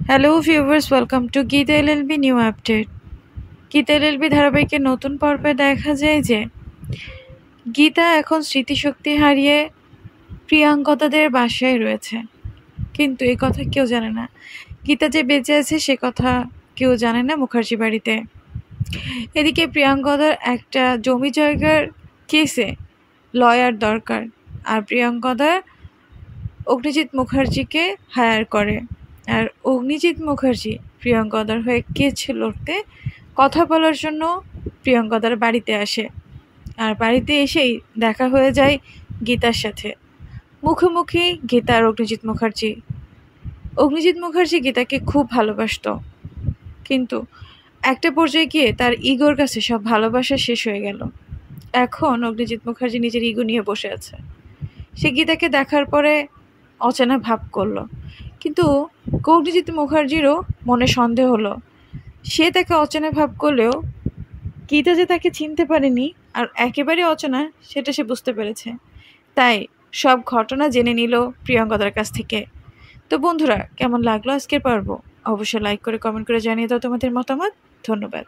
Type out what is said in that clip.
Hello viewers, welcome to Gita LLB new update. Gita LLB ধারাবাহিকের নতুন পর্বে দেখা যায় যে গীতা এখন স্মৃতিশক্তি হারিয়ে প্রিয়াঙ্কদাদের বাসায় রয়েছে, কিন্তু এই কথা কেউ জানে না। গীতা যে বেঁচে আছে সে কথা কেউ জানে না মুখার্জি বাড়িতে। এদিকে প্রিয়াঙ্কদার একটা জমি জায়গার কেসে লয়ার দরকার, আর প্রিয়াঙ্কদা অগ্নিজিৎ মুখার্জিকে হায়ার করে। আর অগ্নিজিৎ মুখার্জি প্রিয়াঙ্কদার হয়ে কেস লড়তে কথা বলার জন্য প্রিয়াঙ্কদার বাড়িতে আসে। আর বাড়িতে এসেই দেখা হয়ে যায় গীতার সাথে। মুখোমুখি গীতা আর অগ্নিজিৎ মুখার্জি। অগ্নিজিৎ মুখার্জি গীতাকে খুব ভালোবাসতো, কিন্তু একটা পর্যায়ে গিয়ে তার ইগোর কাছে সব ভালোবাসা শেষ হয়ে গেল। এখন অগ্নিজিৎ মুখার্জি নিজের ইগো নিয়ে বসে আছে। সে গীতাকে দেখার পরে অচেনা ভাব করলো, কিন্তু অগ্নিজিৎ মুখার্জিরও মনে সন্দেহ হলো। সে তাকে অচেনা ভাব করলেও গীতা যে তাকে চিনতে পারেনি আর একেবারে অচেনা সেটা সে বুঝতে পেরেছে। তাই সব ঘটনা জেনে নিল প্রিয়ঙ্কদার কাছ থেকে। তো বন্ধুরা, কেমন লাগলো আজকের পর্ব? অবশ্যই লাইক করে কমেন্ট করে জানিয়ে দাও তোমাদের মতামত। ধন্যবাদ।